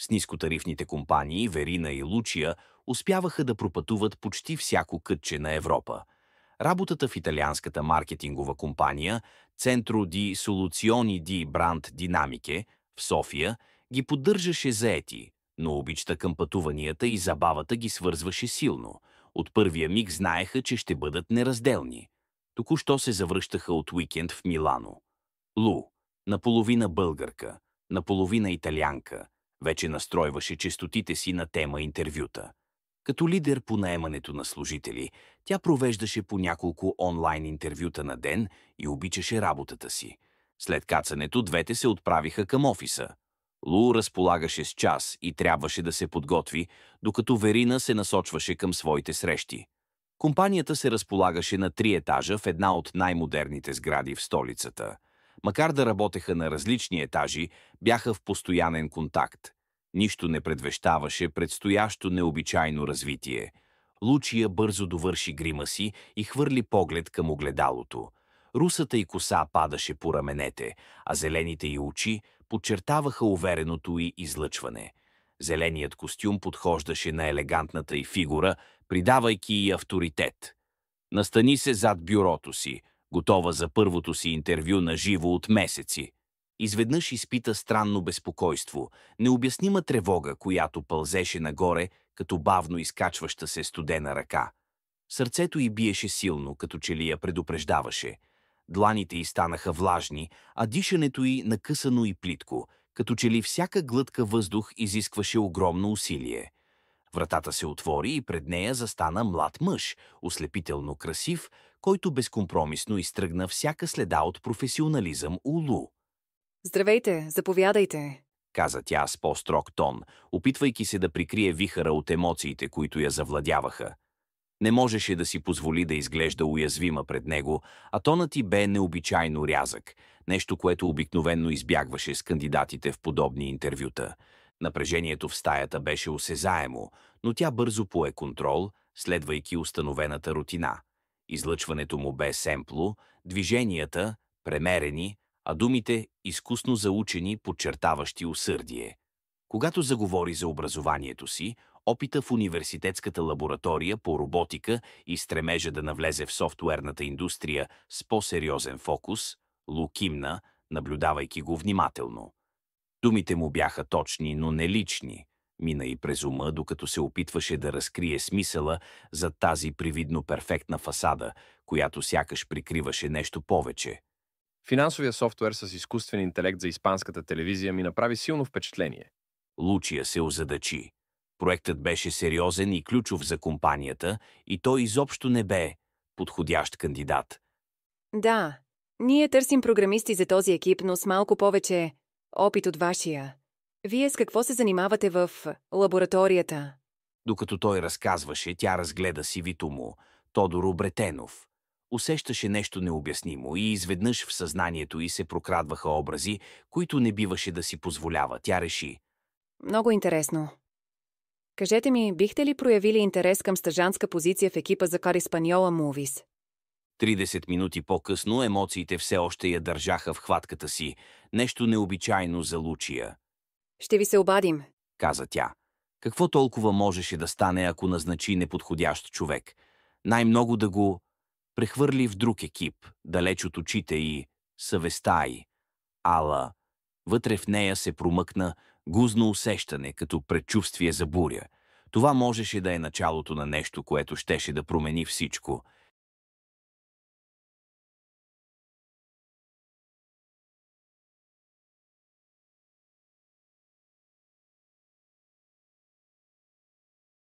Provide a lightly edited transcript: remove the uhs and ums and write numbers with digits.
С нискотарифните компании Верина и Лучия успяваха да пропътуват почти всяко кътче на Европа. Работата в италианската маркетингова компания Centro di Soluzioni di Brand Dinamiche в София ги поддържаше заети, но обичта към пътуванията и забавата ги свързваше силно. От първия миг знаеха, че ще бъдат неразделни. Току-що се завръщаха от уикенд в Милано. Лу, наполовина българка, наполовина италианка, вече настройваше честотите си на тема интервюта. Като лидер по наемането на служители, тя провеждаше по няколко онлайн интервюта на ден и обичаше работата си. След кацането двете се отправиха към офиса. Лу разполагаше с час и трябваше да се подготви, докато Верина се насочваше към своите срещи. Компанията се разполагаше на 3 етажа в една от най-модерните сгради в столицата. Макар да работеха на различни етажи, бяха в постоянен контакт. Нищо не предвещаваше предстоящо необичайно развитие. Лучия бързо довърши грима си и хвърли поглед към огледалото. Русата й коса падаше по раменете, а зелените й очи подчертаваха увереното й излъчване. Зеленият костюм подхождаше на елегантната й фигура, придавайки й авторитет. Настани се зад бюрото си, готова за първото си интервю на живо от месеци. Изведнъж изпита странно безпокойство, необяснима тревога, която пълзеше нагоре, като бавно изкачваща се студена ръка. Сърцето й биеше силно, като че ли я предупреждаваше. Дланите й станаха влажни, а дишането й накъсано и плитко, като че ли всяка глътка въздух изискваше огромно усилие. Вратата се отвори и пред нея застана млад мъж, ослепително красив, който безкомпромисно изтръгна всяка следа от професионализъм у Лу. Здравейте, заповядайте, каза тя с по-строг тон, опитвайки се да прикрие вихъра от емоциите, които я завладяваха. Не можеше да си позволи да изглежда уязвима пред него, а тонът й бе необичайно рязък, нещо, което обикновенно избягваше с кандидатите в подобни интервюта. Напрежението в стаята беше осезаемо, но тя бързо пое контрол, следвайки установената рутина. Излъчването му бе семпло, движенията – премерени, а думите – изкусно заучени, подчертаващи усърдие. Когато заговори за образованието си, опита в университетската лаборатория по роботика и стремежа да навлезе в софтуерната индустрия с по-сериозен фокус, Лу кимна, наблюдавайки го внимателно. Думите му бяха точни, но не лични. Мина и през ума, докато се опитваше да разкрие смисъла за тази привидно перфектна фасада, която сякаш прикриваше нещо повече. Финансовия софтуер с изкуствен интелект за испанската телевизия ми направи силно впечатление. Лучия се озадачи. Проектът беше сериозен и ключов за компанията и той изобщо не бе подходящ кандидат. Да, ние търсим програмисти за този екип, но с малко повече опит от вашия. Вие с какво се занимавате в лабораторията? Докато той разказваше, тя разгледа сивито му, Тодор Обретенов. Усещаше нещо необяснимо и изведнъж в съзнанието й се прокрадваха образи, които не биваше да си позволява. Тя реши. Много интересно. Кажете ми, бихте ли проявили интерес към стажантска позиция в екипа за Кар Испаньола Movies? 30 минути по-късно емоциите все още я държаха в хватката си. Нещо необичайно за Лучия. Ще ви се обадим, каза тя. Какво толкова можеше да стане, ако назначи неподходящ човек? Най-много да го прехвърли в друг екип, далеч от очите и съвестта й. Ала, вътре в нея се промъкна гузно усещане, като предчувствие за буря. Това можеше да е началото на нещо, което щеше да промени всичко.